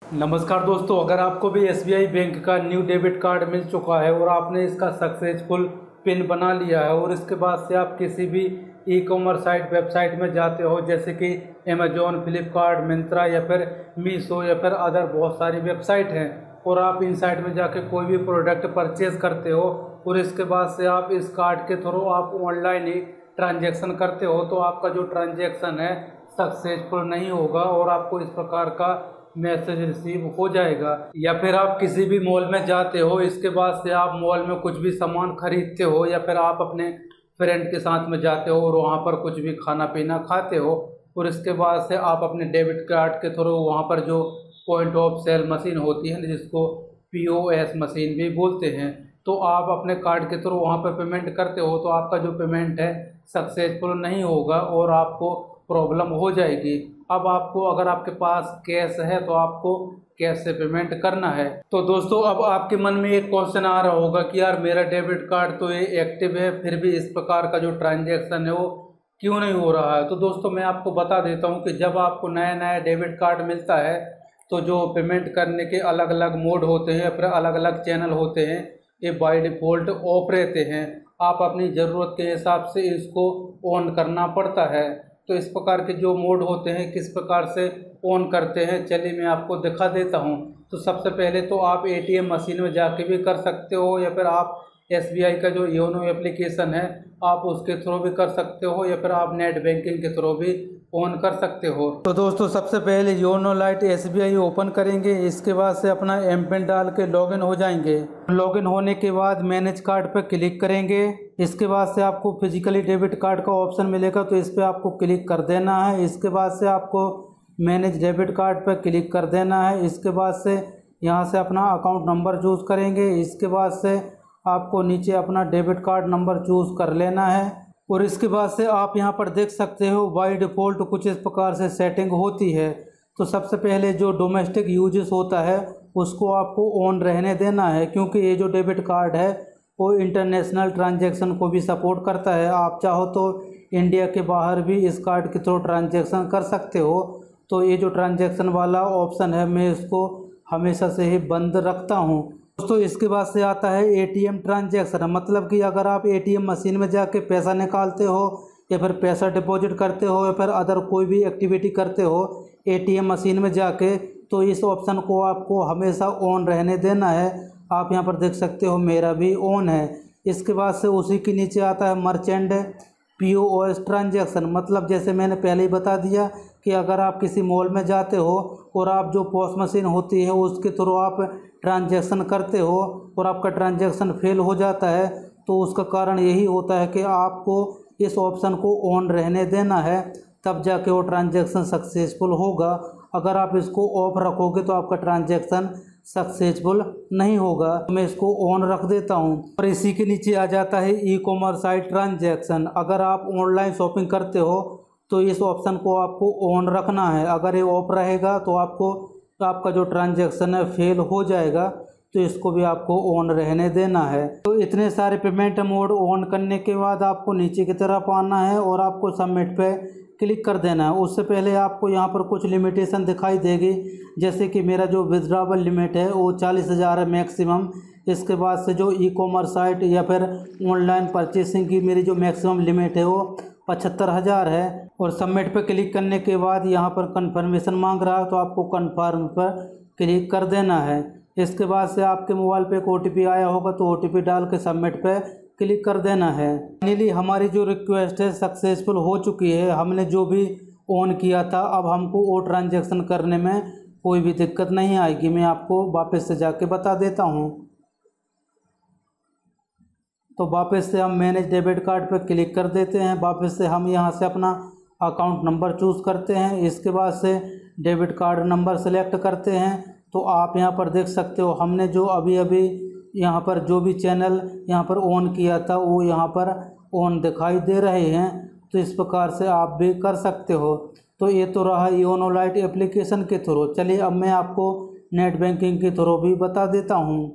नमस्कार दोस्तों, अगर आपको भी एसबीआई बैंक का न्यू डेबिट कार्ड मिल चुका है और आपने इसका सक्सेसफुल पिन बना लिया है और इसके बाद से आप किसी भी ई कॉमर्स साइट वेबसाइट में जाते हो, जैसे कि अमेजोन, फ्लिपकार्ट, मिंत्रा या फिर मीशो या फिर अदर बहुत सारी वेबसाइट हैं, और आप इन साइट में जाके कोई भी प्रोडक्ट परचेज करते हो और इसके बाद से आप इस कार्ड के थ्रू आप ऑनलाइन ही ट्रांजैक्शन करते हो, तो आपका जो ट्रांजैक्शन है सक्सेसफुल नहीं होगा और आपको इस प्रकार का मैसेज रिसीव हो जाएगा। या फिर आप किसी भी मॉल में जाते हो, इसके बाद से आप मॉल में कुछ भी सामान खरीदते हो या फिर आप अपने फ्रेंड के साथ में जाते हो और वहाँ पर कुछ भी खाना पीना खाते हो, और इसके बाद से आप अपने डेबिट कार्ड के थ्रू वहाँ पर जो पॉइंट ऑफ सेल मशीन होती है, जिसको पीओएस मशीन भी बोलते हैं, तो आप अपने कार्ड के थ्रू वहाँ पर पेमेंट करते हो, तो आपका जो पेमेंट है सक्सेसफुल नहीं होगा और आपको प्रॉब्लम हो जाएगी। अब आपको, अगर आपके पास कैश है तो आपको कैश से पेमेंट करना है। तो दोस्तों, अब आपके मन में एक क्वेश्चन आ रहा होगा कि यार मेरा डेबिट कार्ड तो ये एक्टिव है, फिर भी इस प्रकार का जो ट्रांजैक्शन है वो क्यों नहीं हो रहा है। तो दोस्तों, मैं आपको बता देता हूँ कि जब आपको नया नया डेबिट कार्ड मिलता है तो जो पेमेंट करने के अलग अलग मोड होते हैं, फिर अलग अलग चैनल होते हैं, ये बाय डिफ़ॉल्ट ऑफ रहते हैं। आप अपनी ज़रूरत के हिसाब से इसको ऑन करना पड़ता है। तो इस प्रकार के जो मोड होते हैं किस प्रकार से ऑन करते हैं, चलिए मैं आपको दिखा देता हूं। तो सबसे पहले तो आप एटीएम मशीन में जाके भी कर सकते हो, या फिर आप एसबीआई का जो योनो एप्लीकेशन है आप उसके थ्रू भी कर सकते हो, या फिर आप नेट बैंकिंग के थ्रू भी ऑन कर सकते हो। तो दोस्तों, सबसे पहले योनो लाइट एसबीआई ओपन करेंगे, इसके बाद से अपना एम पिन डाल के लॉगिन हो जाएंगे। लॉगिन होने के बाद मैनेज कार्ड पर क्लिक करेंगे। इसके बाद से आपको फिजिकली डेबिट कार्ड का ऑप्शन मिलेगा, तो इस पर आपको क्लिक कर देना है। इसके बाद से आपको मैनेज डेबिट कार्ड पर क्लिक कर देना है। इसके बाद से यहाँ से अपना अकाउंट नंबर चूज़ करेंगे। इसके बाद से आपको नीचे अपना डेबिट कार्ड नंबर चूज़ कर लेना है, और इसके बाद से आप यहाँ पर देख सकते हो बाय डिफ़ॉल्ट कुछ इस प्रकार से सेटिंग होती है। तो सबसे पहले जो डोमेस्टिक यूजेस होता है उसको आपको ऑन रहने देना है, क्योंकि ये जो डेबिट कार्ड है वो इंटरनेशनल ट्रांजैक्शन को भी सपोर्ट करता है। आप चाहो तो इंडिया के बाहर भी इस कार्ड के थ्रू ट्रांजैक्शन कर सकते हो। तो ये जो ट्रांजैक्शन वाला ऑप्शन है मैं इसको हमेशा से ही बंद रखता हूँ। दोस्तों, इसके बाद से आता है एटीएम ट्रांजैक्शन, मतलब कि अगर आप एटीएम मशीन में जाके पैसा निकालते हो या फिर पैसा डिपॉजिट करते हो या फिर अदर कोई भी एक्टिविटी करते हो एटीएम मशीन में जाके, तो इस ऑप्शन को आपको हमेशा ऑन रहने देना है। आप यहाँ पर देख सकते हो मेरा भी ऑन है। इसके बाद से उसी के नीचे आता है मर्चेंट पीओएस ट्रांजैक्शन, मतलब जैसे मैंने पहले ही बता दिया कि अगर आप किसी मॉल में जाते हो और आप जो पॉस मशीन होती है उसके थ्रू आप ट्रांजैक्शन करते हो और आपका ट्रांजैक्शन फेल हो जाता है, तो उसका कारण यही होता है कि आपको इस ऑप्शन को ऑन रहने देना है, तब जाके वो ट्रांजैक्शन सक्सेसफुल होगा। अगर आप इसको ऑफ रखोगे तो आपका ट्रांजैक्शन सक्सेसफुल नहीं होगा। मैं इसको ऑन रख देता हूं। और इसी के नीचे आ जाता है ई कॉमर्स साइट ट्रांजैक्शन। अगर आप ऑनलाइन शॉपिंग करते हो तो इस ऑप्शन को आपको ऑन रखना है। अगर ये ऑफ रहेगा तो आपका जो ट्रांजैक्शन है फेल हो जाएगा, तो इसको भी आपको ऑन रहने देना है। तो इतने सारे पेमेंट मोड ऑन करने के बाद आपको नीचे की तरफ आना है और आपको सबमिट पे क्लिक कर देना है। उससे पहले आपको यहाँ पर कुछ लिमिटेशन दिखाई देगी, जैसे कि मेरा जो विड्रॉबल लिमिट है वो 40,000 है मैक्सिमम। इसके बाद से जो ई कॉमर्स साइट या फिर ऑनलाइन परचेसिंग की मेरी जो मैक्सिमम लिमिट है वो 75,000 है। और सबमिट पे क्लिक करने के बाद यहाँ पर कन्फर्मेशन मांग रहा है, तो आपको कन्फर्म पर क्लिक कर देना है। इसके बाद से आपके मोबाइल पे एक ओटीपी आया होगा, तो ओटीपी डाल के सबमिट पे क्लिक कर देना है। फाइनली हमारी जो रिक्वेस्ट है सक्सेसफुल हो चुकी है। हमने जो भी ऑन किया था, अब हमको वो ट्रांजैक्शन करने में कोई भी दिक्कत नहीं आएगी। मैं आपको वापस से जाके बता देता हूँ। तो वापस से हम मैनेज डेबिट कार्ड पर क्लिक कर देते हैं। वापस से हम यहाँ से अपना अकाउंट नंबर चूज़ करते हैं। इसके बाद से डेबिट कार्ड नंबर सेलेक्ट करते हैं। तो आप यहाँ पर देख सकते हो हमने जो अभी अभी यहाँ पर जो भी चैनल यहाँ पर ऑन किया था वो यहाँ पर ऑन दिखाई दे रहे हैं। तो इस प्रकार से आप भी कर सकते हो। तो ये तो रहा योनो लाइट एप्लीकेशन के थ्रू। चलिए अब मैं आपको नेट बैंकिंग के थ्रू भी बता देता हूँ।